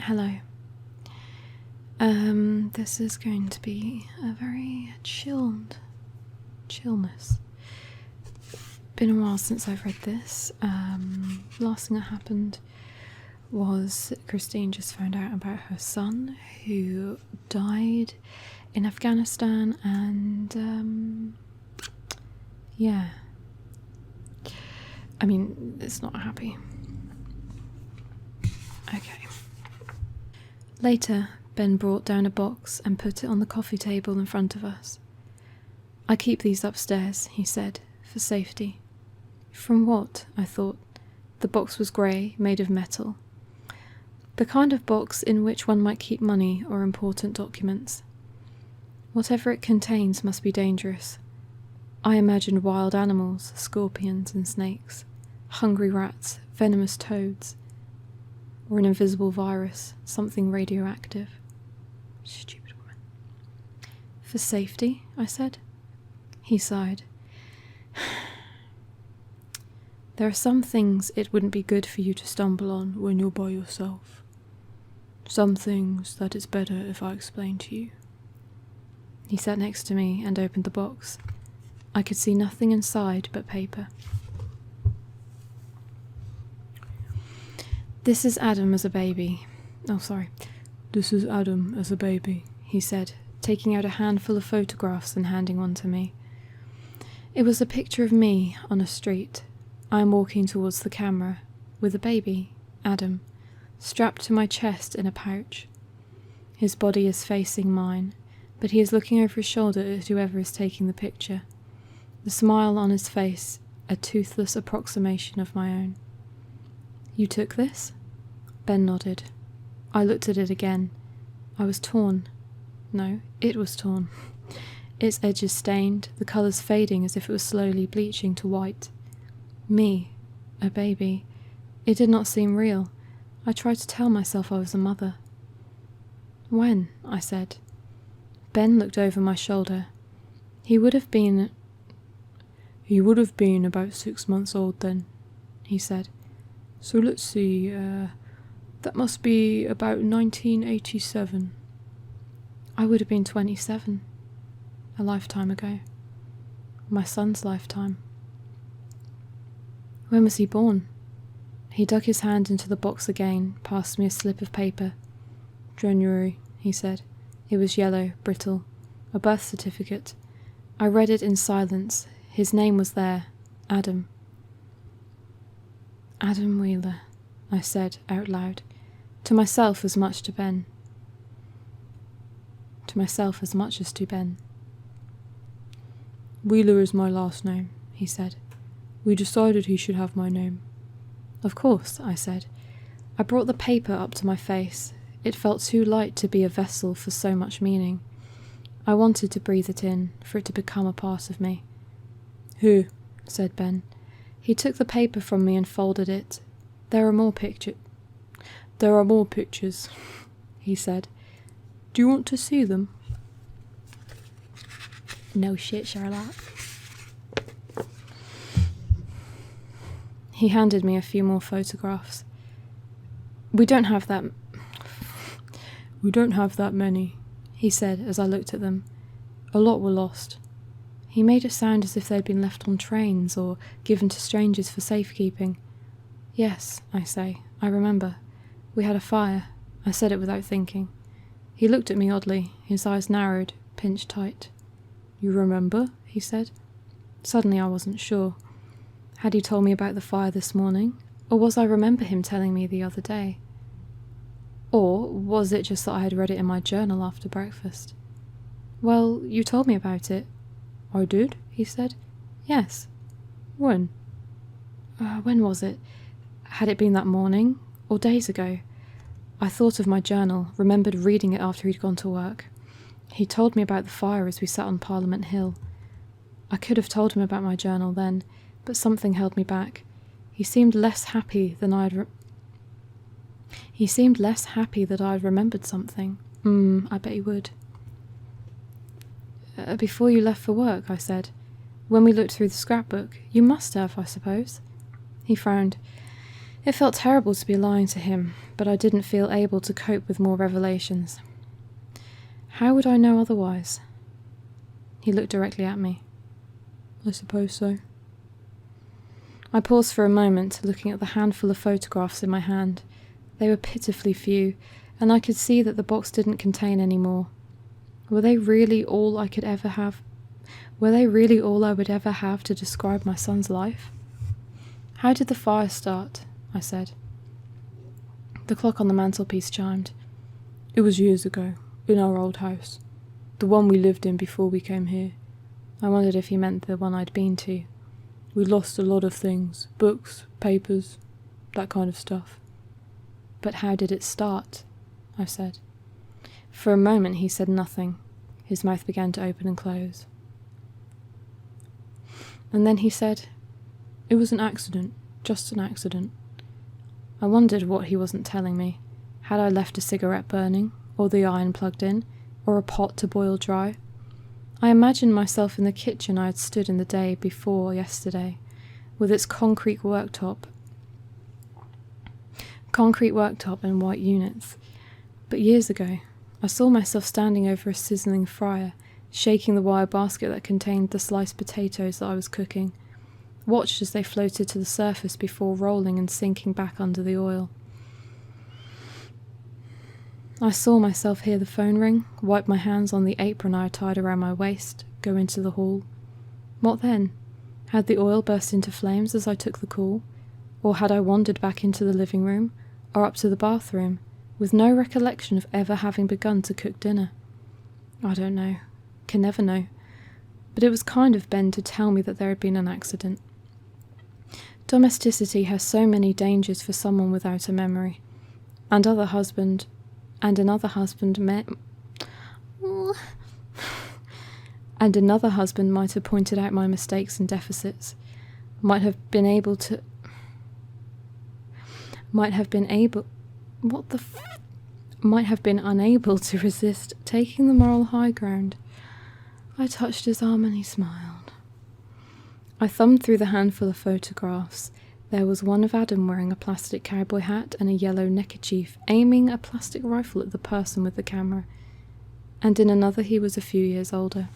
Hello. This is going to be a very chillness. Been a while since I've read this. Last thing that happened was Christine just found out about her son who died in Afghanistan, and yeah. I mean, it's not happy. Okay. Later, Ben brought down a box and put it on the coffee table in front of us. I keep these upstairs, he said, for safety. From what? I thought. The box was grey, made of metal. The kind of box in which one might keep money or important documents. Whatever it contains must be dangerous. I imagined wild animals, scorpions and snakes, hungry rats, venomous toads, or an invisible virus, something radioactive. Stupid woman. For safety, I said. He sighed. There are some things it wouldn't be good for you to stumble on when you're by yourself. Some things that it's better if I explain to you. He sat next to me and opened the box. I could see nothing inside but paper. This is Adam as a baby. This is Adam as a baby, he said, taking out a handful of photographs and handing one to me. It was a picture of me on a street. I am walking towards the camera, with a baby, Adam, strapped to my chest in a pouch. His body is facing mine, but he is looking over his shoulder at whoever is taking the picture. The smile on his face, a toothless approximation of my own. You took this? Ben nodded. I looked at it again. I was torn. No, it was torn. Its edges stained, the colours fading as if it was slowly bleaching to white. Me, a baby. It did not seem real. I tried to tell myself I was a mother. When? I said. Ben looked over my shoulder. He would have been about 6 months old then, he said. So let's see, that must be about 1987. I would have been 27. A lifetime ago. My son's lifetime. When was he born? He dug his hand into the box again, passed me a slip of paper. January, he said. It was yellow, brittle. A birth certificate. I read it in silence. His name was there. Adam. Adam Wheeler, I said out loud. To myself as much to Ben. To myself as much as to Ben. Wheeler is my last name, he said. We decided he should have my name. Of course, I said. I brought the paper up to my face. It felt too light to be a vessel for so much meaning. I wanted to breathe it in, for it to become a part of me. Here, said Ben. He took the paper from me and folded it. There are more pictures, he said. Do you want to see them? No shit, Charlotte. He handed me a few more photographs. We don't have that many, he said as I looked at them. A lot were lost. He made it sound as if they'd been left on trains or given to strangers for safekeeping. Yes, I say, I remember. We had a fire. I said it without thinking. He looked at me oddly, his eyes narrowed, pinched tight. You remember? He said. Suddenly I wasn't sure. Had he told me about the fire this morning, or was I remember him telling me the other day? Or was it just that I had read it in my journal after breakfast? Well, you told me about it. I did, he said. Yes. When? When was it? Had it been that morning, or days ago? I thought of my journal, remembered reading it after he'd gone to work. He told me about the fire as we sat on Parliament Hill. I could have told him about my journal then, but something held me back. He seemed less happy that I'd remembered something. I bet he would. Before you left for work, I said. When we looked through the scrapbook, you must have, I suppose. He frowned. It felt terrible to be lying to him, but I didn't feel able to cope with more revelations. How would I know otherwise? He looked directly at me. I suppose so. I paused for a moment, looking at the handful of photographs in my hand. They were pitifully few, and I could see that the box didn't contain any more. Were they really all I could ever have? Were they really all I would ever have to describe my son's life? How did the fire start? I said. The clock on the mantelpiece chimed. It was years ago, in our old house. The one we lived in before we came here. I wondered if he meant the one I'd been to. We lost a lot of things, books, papers, that kind of stuff. But how did it start? I said. For a moment he said nothing. His mouth began to open and close. And then he said, It was an accident, just an accident. I wondered what he wasn't telling me. Had I left a cigarette burning, or the iron plugged in, or a pot to boil dry? I imagined myself in the kitchen I had stood in the day before yesterday, with its concrete worktop and white units. But years ago, I saw myself standing over a sizzling fryer, shaking the wire basket that contained the sliced potatoes that I was cooking, watched as they floated to the surface before rolling and sinking back under the oil. I saw myself hear the phone ring, wipe my hands on the apron I had tied around my waist, go into the hall. What then? Had the oil burst into flames as I took the call? Or had I wandered back into the living room, or up to the bathroom, with no recollection of ever having begun to cook dinner? I don't know. Can never know. But it was kind of Ben to tell me that there had been an accident. Domesticity has so many dangers for someone without a memory. And another husband might have pointed out my mistakes and deficits, might have been unable to resist taking the moral high ground. I touched his arm and he smiled. I thumbed through the handful of photographs. There was one of Adam wearing a plastic cowboy hat and a yellow neckerchief, aiming a plastic rifle at the person with the camera. And in another he was a few years older.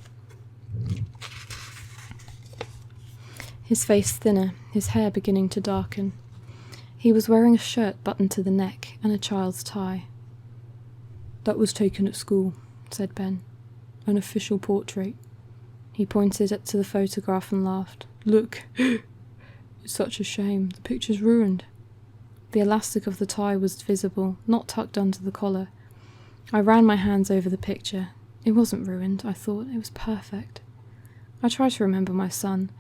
His face thinner, his hair beginning to darken. He was wearing a shirt buttoned to the neck and a child's tie. That was taken at school, said Ben. An official portrait. He pointed to the photograph and laughed. Look, it's such a shame. The picture's ruined. The elastic of the tie was visible, not tucked under the collar. I ran my hands over the picture. It wasn't ruined, I thought. It was perfect. I tried to remember my son,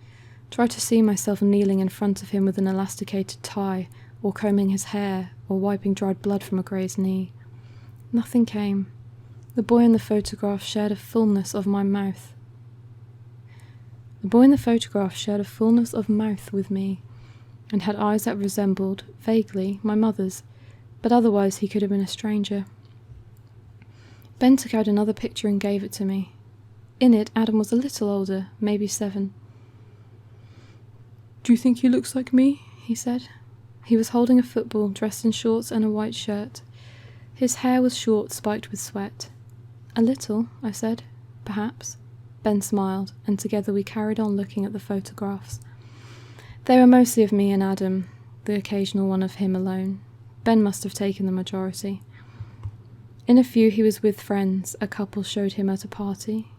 tried to see myself kneeling in front of him with an elasticated tie, or combing his hair, or wiping dried blood from a grazed knee. Nothing came. The boy in the photograph shared a fullness of my mouth. The boy in the photograph shared a fullness of mouth with me, and had eyes that resembled, vaguely, my mother's, but otherwise he could have been a stranger. Ben took out another picture and gave it to me. In it, Adam was a little older, maybe 7. Do you think he looks like me? He said. He was holding a football, dressed in shorts and a white shirt. His hair was short, spiked with sweat. A little, I said. Perhaps. Ben smiled, and together we carried on looking at the photographs. They were mostly of me and Adam, the occasional one of him alone. Ben must have taken the majority. In a few he was with friends. A couple showed him at a party.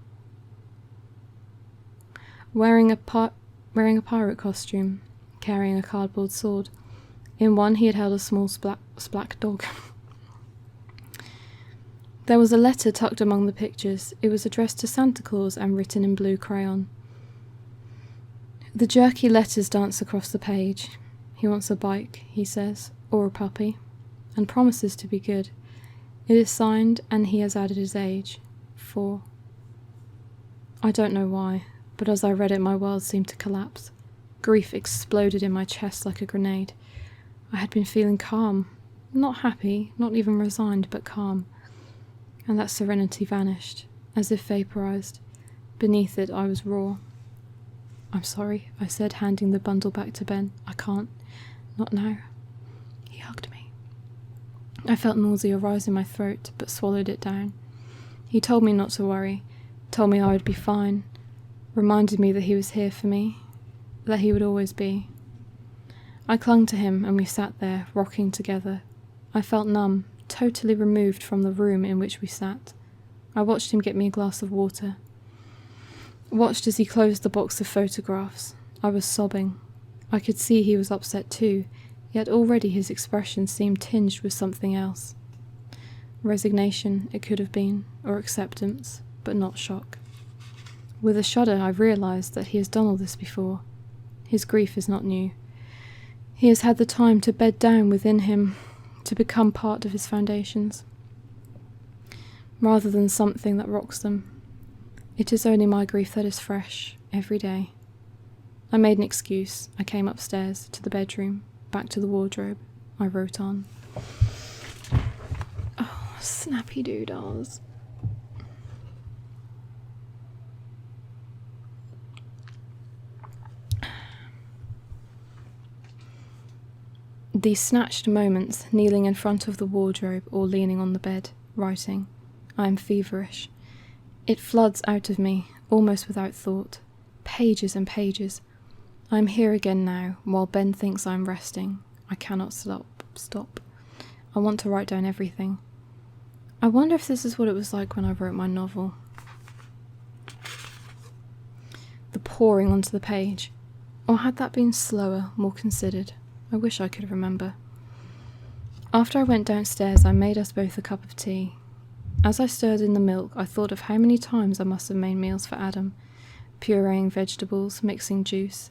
Wearing a pirate costume, carrying a cardboard sword. In one he had held a small black dog. There was a letter tucked among the pictures. It was addressed to Santa Claus and written in blue crayon. The jerky letters dance across the page. He wants a bike, he says, or a puppy, and promises to be good. It is signed, and he has added his age, 4. I don't know why, but as I read it my world seemed to collapse. Grief exploded in my chest like a grenade. I had been feeling calm, not happy, not even resigned, but calm. And that serenity vanished, as if vaporized. Beneath it I was raw. I'm sorry, I said, handing the bundle back to Ben. I can't. Not now. He hugged me. I felt nausea rise in my throat, but swallowed it down. He told me not to worry, told me I would be fine, reminded me that he was here for me, that he would always be. I clung to him and we sat there, rocking together. I felt numb, totally removed from the room in which we sat. I watched him get me a glass of water. Watched as he closed the box of photographs. I was sobbing. I could see he was upset too, yet already his expression seemed tinged with something else. Resignation, it could have been, or acceptance, but not shock. With a shudder I realised that he has done all this before. His grief is not new. He has had the time to bed down within him, to become part of his foundations, rather than something that rocks them. It is only my grief that is fresh, every day. I made an excuse. I came upstairs, to the bedroom, back to the wardrobe. I wrote on. Oh, snappy doodles. These snatched moments, kneeling in front of the wardrobe or leaning on the bed, writing. I am feverish. It floods out of me, almost without thought. Pages and pages. I am here again now, while Ben thinks I am resting. I cannot stop. I want to write down everything. I wonder if this is what it was like when I wrote my novel. The pouring onto the page. Or had that been slower, more considered? I wish I could remember. After I went downstairs, I made us both a cup of tea. As I stirred in the milk, I thought of how many times I must have made meals for Adam, pureeing vegetables, mixing juice.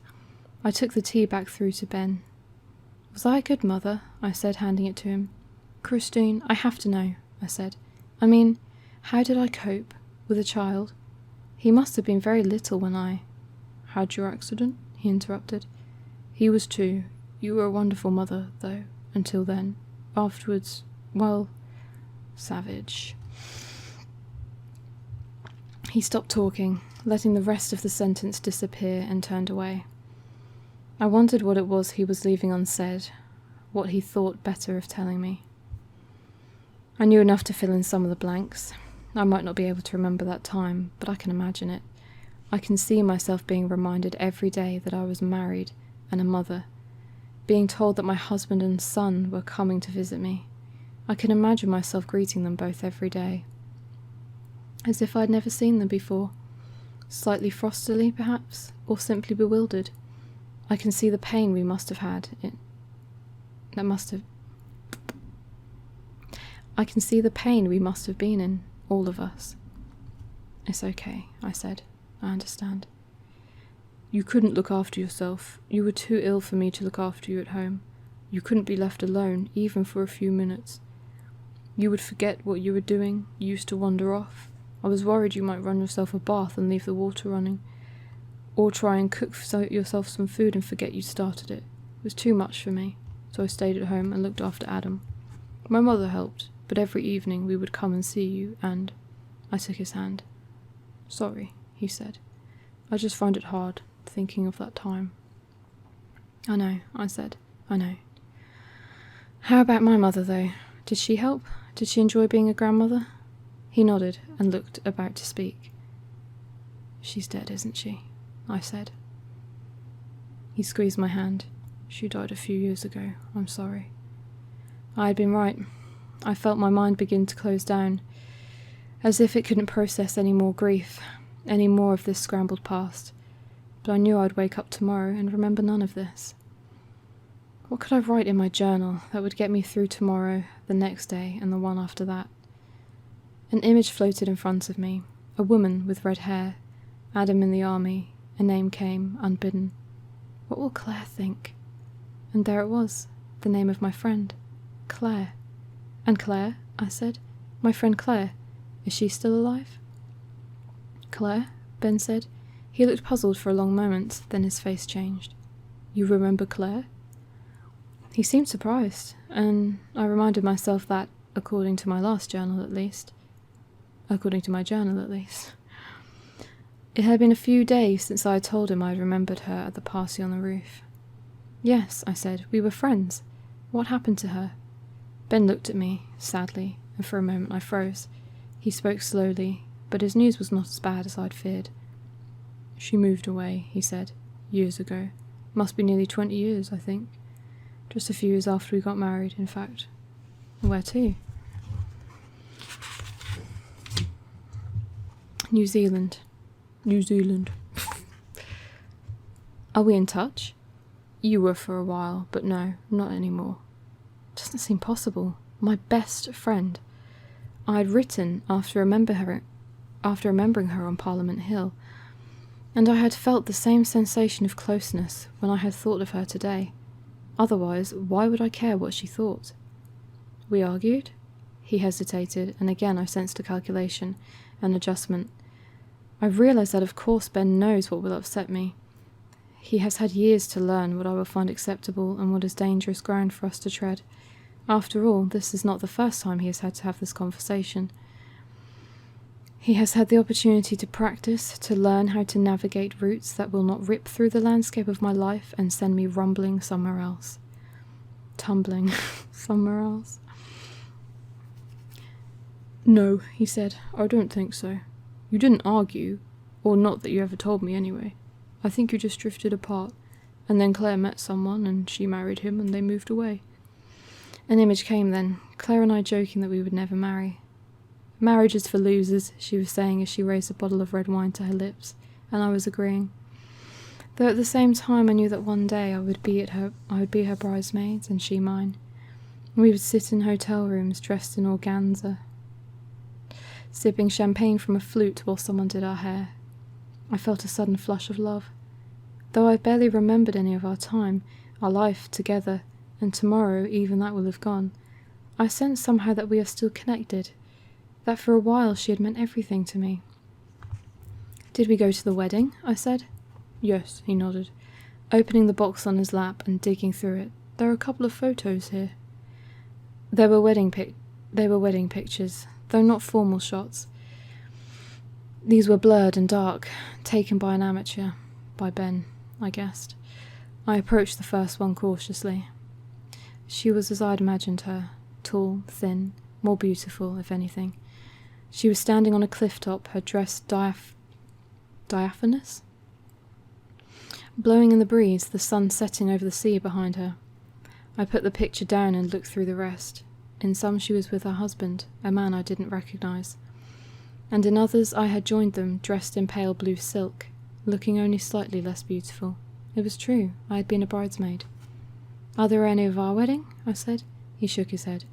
I took the tea back through to Ben. Was I a good mother? I said, handing it to him. Christine, I have to know, I said. I mean, how did I cope with a child? He must have been very little when I... Had your accident? He interrupted. He was too. You were a wonderful mother, though, until then. Afterwards, well, savage. He stopped talking, letting the rest of the sentence disappear, and turned away. I wondered what it was he was leaving unsaid, what he thought better of telling me. I knew enough to fill in some of the blanks. I might not be able to remember that time, but I can imagine it. I can see myself being reminded every day that I was married and a mother, being told that my husband and son were coming to visit me. I can imagine myself greeting them both every day, as if I'd never seen them before, slightly frostily perhaps, or simply bewildered. I can see the pain we must have had. I can see the pain we must have been in, all of us. It's okay, I said. I understand. You couldn't look after yourself. You were too ill for me to look after you at home. You couldn't be left alone, even for a few minutes. You would forget what you were doing. You used to wander off. I was worried you might run yourself a bath and leave the water running, or try and cook yourself some food and forget you'd started it. It was too much for me, so I stayed at home and looked after Adam. My mother helped, but every evening we would come and see you, and... I took his hand. Sorry, he said. I just find it hard, thinking of that time. I know, I said. I know. How about my mother, though? Did she help? Did she enjoy being a grandmother? He nodded and looked about to speak. She's dead, isn't she? I said. He squeezed my hand. She died a few years ago. I'm sorry. I had been right. I felt my mind begin to close down, as if it couldn't process any more grief, any more of this scrambled past. But I knew I'd wake up tomorrow and remember none of this. What could I write in my journal that would get me through tomorrow, the next day, and the one after that? An image floated in front of me, a woman with red hair, Adam in the army. A name came, unbidden. What will Claire think? And there it was, the name of my friend, Claire. And Claire, I said. My friend Claire. Is she still alive? Claire, Ben said. He looked puzzled for a long moment, then his face changed. You remember Claire? He seemed surprised, and I reminded myself that, according to my journal at least, it had been a few days since I had told him I had remembered her at the party on the roof. Yes, I said, we were friends. What happened to her? Ben looked at me, sadly, and for a moment I froze. He spoke slowly, but his news was not as bad as I'd feared. She moved away, he said, years ago. Must be nearly 20 years, I think. Just a few years after we got married, in fact. Where to? New Zealand. New Zealand. Are we in touch? You were for a while, but no, not anymore. Doesn't seem possible. My best friend. I had written after remembering her on Parliament Hill, and I had felt the same sensation of closeness when I had thought of her today. Otherwise, why would I care what she thought? We argued? He hesitated, and again I sensed a calculation, an adjustment. I realised that of course Ben knows what will upset me. He has had years to learn what I will find acceptable and what is dangerous ground for us to tread. After all, this is not the first time he has had to have this conversation. He has had the opportunity to practice, to learn how to navigate routes that will not rip through the landscape of my life and send me rumbling somewhere else. Tumbling somewhere else. No, he said, I don't think so. You didn't argue, or not that you ever told me anyway. I think you just drifted apart, and then Claire met someone, and she married him, and they moved away. An image came then, Claire and I joking that we would never marry. Marriage is for losers, she was saying as she raised a bottle of red wine to her lips, and I was agreeing. Though at the same time I knew that one day I would be her bridesmaid, and she mine. We would sit in hotel rooms dressed in organza, sipping champagne from a flute while someone did our hair. I felt a sudden flush of love. Though I barely remembered any of our time, our life together, and tomorrow even that will have gone, I sensed somehow that we are still connected, that for a while she had meant everything to me. Did we go to the wedding? I said. Yes, he nodded, opening the box on his lap and digging through it. There are a couple of photos here. They were wedding pictures, though not formal shots. These were blurred and dark, taken by an amateur, by Ben, I guessed. I approached the first one cautiously. She was as I'd imagined her, tall, thin, more beautiful, if anything. She was standing on a cliff top, her dress diaphanous? Blowing in the breeze, the sun setting over the sea behind her. I put the picture down and looked through the rest. In some she was with her husband, a man I didn't recognise. And in others I had joined them, dressed in pale blue silk, looking only slightly less beautiful. It was true, I had been a bridesmaid. Are there any of our wedding? I said. He shook his head.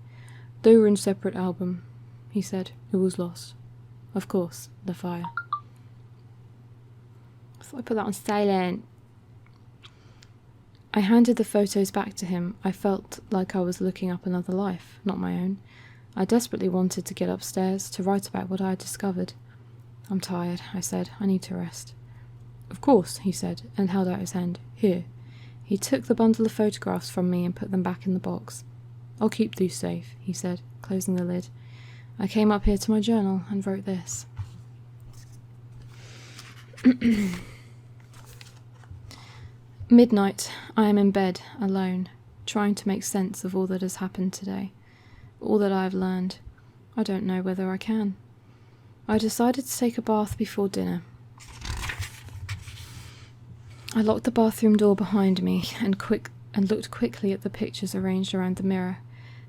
They were in separate album, he said. It was lost. Of course, the fire. I thought I put that on silent. I handed the photos back to him. I felt like I was looking up another life, not my own. I desperately wanted to get upstairs, to write about what I had discovered. I'm tired, I said. I need to rest. Of course, he said, and held out his hand. Here. He took the bundle of photographs from me and put them back in the box. I'll keep these safe, he said, closing the lid. I came up here to my journal and wrote this. Midnight. I am in bed, alone, trying to make sense of all that has happened today. All that I have learned. I don't know whether I can. I decided to take a bath before dinner. I locked the bathroom door behind me and looked quickly at the pictures arranged around the mirror.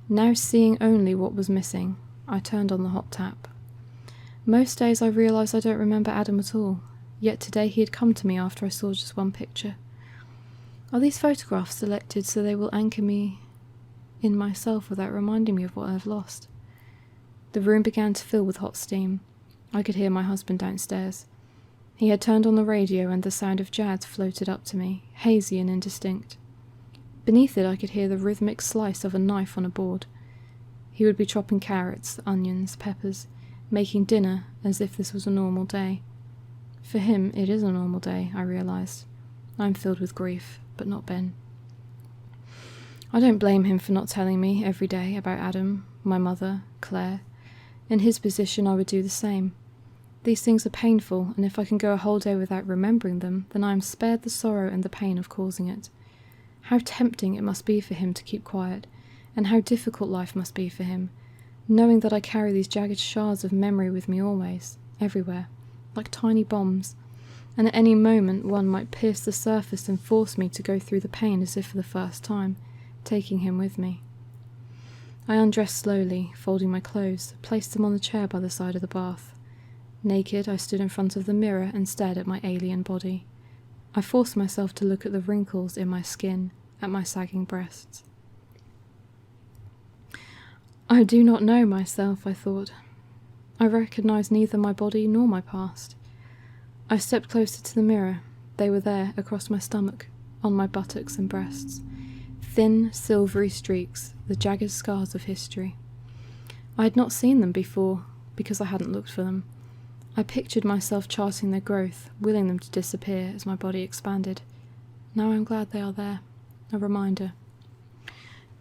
Now seeing only what was missing, I turned on the hot tap. Most days I realised I don't remember Adam at all, yet today he had come to me after I saw just one picture. Are these photographs selected so they will anchor me in myself without reminding me of what I have lost? The room began to fill with hot steam. I could hear my husband downstairs. He had turned on the radio and the sound of jazz floated up to me, hazy and indistinct. Beneath it I could hear the rhythmic slice of a knife on a board. He would be chopping carrots, onions, peppers, making dinner as if this was a normal day. For him it is a normal day, I realised. I am filled with grief, but not Ben. I don't blame him for not telling me every day about Adam, my mother, Claire. In his position I would do the same. These things are painful, and if I can go a whole day without remembering them, then I am spared the sorrow and the pain of causing it. How tempting it must be for him to keep quiet, and how difficult life must be for him, knowing that I carry these jagged shards of memory with me always, everywhere, like tiny bombs, and at any moment one might pierce the surface and force me to go through the pain as if for the first time, taking him with me. I undressed slowly, folding my clothes, placed them on the chair by the side of the bath. Naked, I stood in front of the mirror and stared at my alien body. I forced myself to look at the wrinkles in my skin, at my sagging breasts. I do not know myself, I thought. I recognized neither my body nor my past. I stepped closer to the mirror. They were there, across my stomach, on my buttocks and breasts. Thin, silvery streaks, the jagged scars of history. I had not seen them before, because I hadn't looked for them. I pictured myself charting their growth, willing them to disappear as my body expanded. Now I'm glad they are there. A reminder.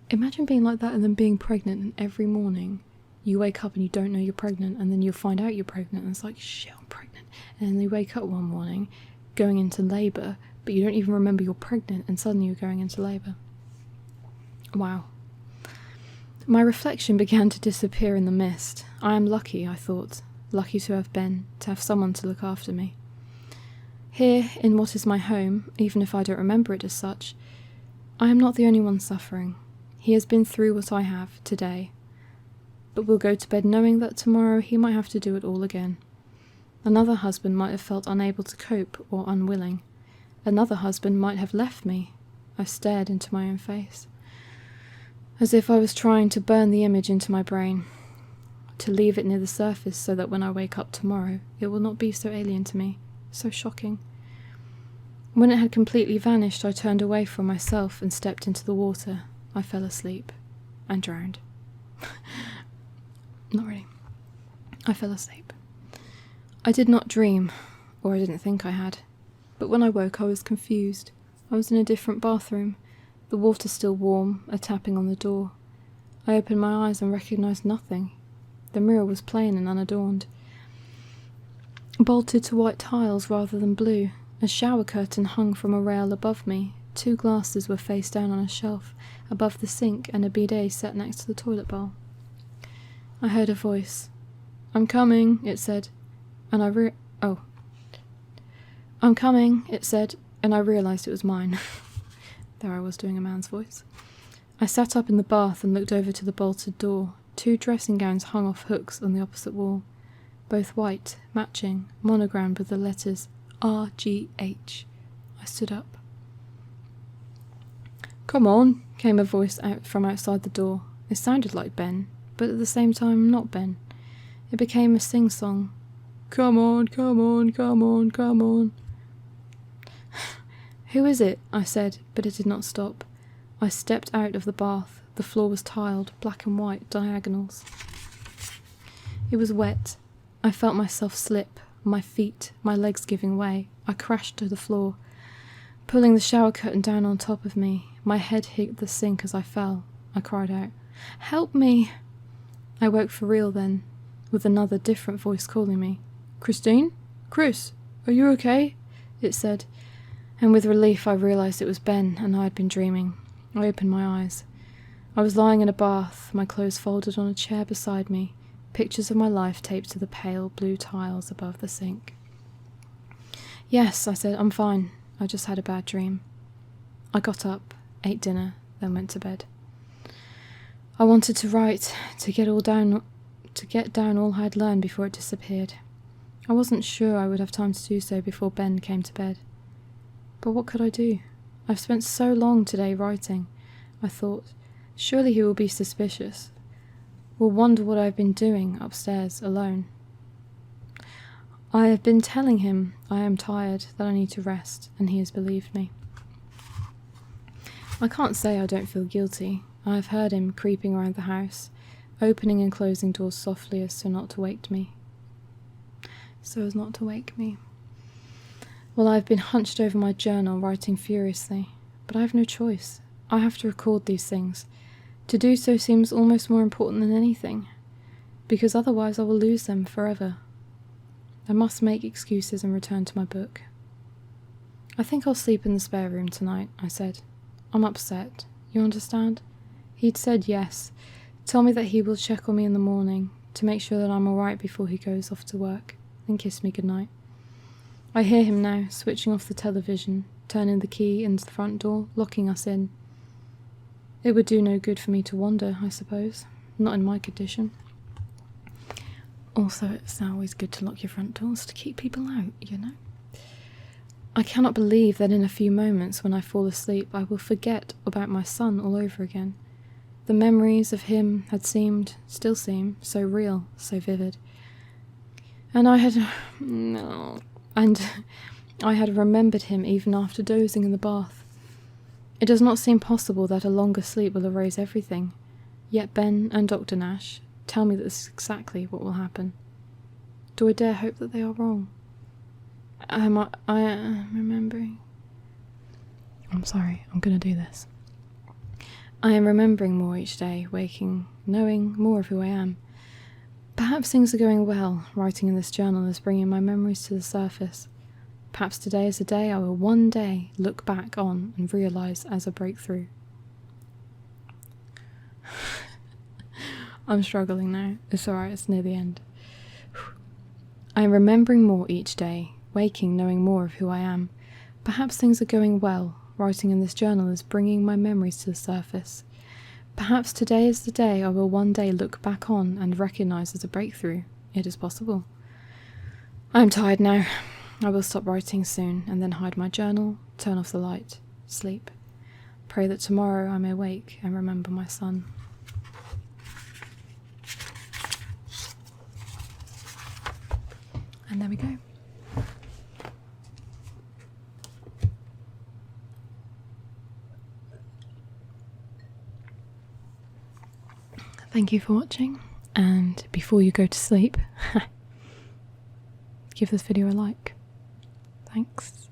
Imagine being like that and then being pregnant, and every morning you wake up and you don't know you're pregnant, and then you'll find out you're pregnant and it's like, shit, I'm pregnant. And then you wake up one morning going into labour, but you don't even remember you're pregnant, and suddenly you're going into labour. Wow. My reflection began to disappear in the mist. I am lucky, I thought. Lucky to have Ben, to have someone to look after me. Here, in what is my home, even if I don't remember it as such, I am not the only one suffering. He has been through what I have today, but will go to bed knowing that tomorrow he might have to do it all again. Another husband might have felt unable to cope or unwilling. Another husband might have left me. I stared into my own face, as if I was trying to burn the image into my brain, to leave it near the surface so that when I wake up tomorrow, it will not be so alien to me, so shocking. When it had completely vanished, I turned away from myself and stepped into the water. I fell asleep and drowned. Not really. I fell asleep. I did not dream, or I didn't think I had, but when I woke I was confused. I was in a different bathroom, the water still warm, a tapping on the door. I opened my eyes and recognised nothing. The mirror was plain and unadorned, bolted to white tiles rather than blue. A shower curtain hung from a rail above me. 2 glasses were face down on a shelf above the sink, and a bidet set next to the toilet bowl. I heard a voice. "I'm coming," it said, and I'm coming, it said, and I realised it was mine. There I was doing a man's voice. I sat up in the bath and looked over to the bolted door. 2 dressing gowns hung off hooks on the opposite wall, both white, matching, monogrammed with the letters RGH. I stood up. "Come on," came a voice out from outside the door. It sounded like Ben, but at the same time not Ben. It became a sing-song. "Come on, come on, come on, come on." "Who is it?" I said, but it did not stop. I stepped out of the bath. The floor was tiled, black and white, diagonals. It was wet. I felt myself slip, my feet, my legs giving way. I crashed to the floor, pulling the shower curtain down on top of me. My head hit the sink as I fell. I cried out, "Help me!" I woke for real then, with another different voice calling me. "Christine? Chris, are you okay?" it said, and with relief I realised it was Ben and I had been dreaming. I opened my eyes. I was lying in a bath, my clothes folded on a chair beside me, pictures of my life taped to the pale blue tiles above the sink. "Yes," I said, "I'm fine. I just had a bad dream." I got up, ate dinner, then went to bed. I wanted to write, to get down all I'd learned before it disappeared. I wasn't sure I would have time to do so before Ben came to bed. But what could I do? I've spent so long today writing. I thought, surely he will be suspicious, will wonder what I've been doing upstairs alone. I have been telling him I am tired, that I need to rest, and he has believed me. I can't say I don't feel guilty. I have heard him creeping around the house, opening and closing doors softly as not to wake me. Well, I've been hunched over my journal, writing furiously, but I have no choice. I have to record these things. To do so seems almost more important than anything, because otherwise I will lose them forever. I must make excuses and return to my book. "I think I'll sleep in the spare room tonight," I said. "I'm upset. You understand?" He'd said yes, told me that he will check on me in the morning to make sure that I'm alright before he goes off to work, and kissed me goodnight. I hear him now, switching off the television, turning the key into the front door, locking us in. It would do no good for me to wander, I suppose. Not in my condition. Also, it's always good to lock your front doors to keep people out, you know? I cannot believe that in a few moments when I fall asleep I will forget about my son all over again. The memories of him had still seem, so real, so vivid. And I had remembered him even after dozing in the bath. It does not seem possible that a longer sleep will erase everything, yet Ben and Dr. Nash tell me that this is exactly what will happen. Do I dare hope that they are wrong? I am remembering. I'm sorry, I'm gonna do this. I am remembering more each day, waking, knowing more of who I am. Perhaps things are going well. Writing in this journal is bringing my memories to the surface. Perhaps today is a day I will one day look back on and realise as a breakthrough. I'm struggling now. It's alright, it's near the end. I am remembering more each day, waking knowing more of who I am. Perhaps things are going well. Writing in this journal is bringing my memories to the surface. Perhaps today is the day I will one day look back on and recognise as a breakthrough. It is possible. I am tired now. I will stop writing soon and then hide my journal, turn off the light, sleep. Pray that tomorrow I may wake and remember my son. And there we go. Thank you for watching, and before you go to sleep, give this video a like. Thanks.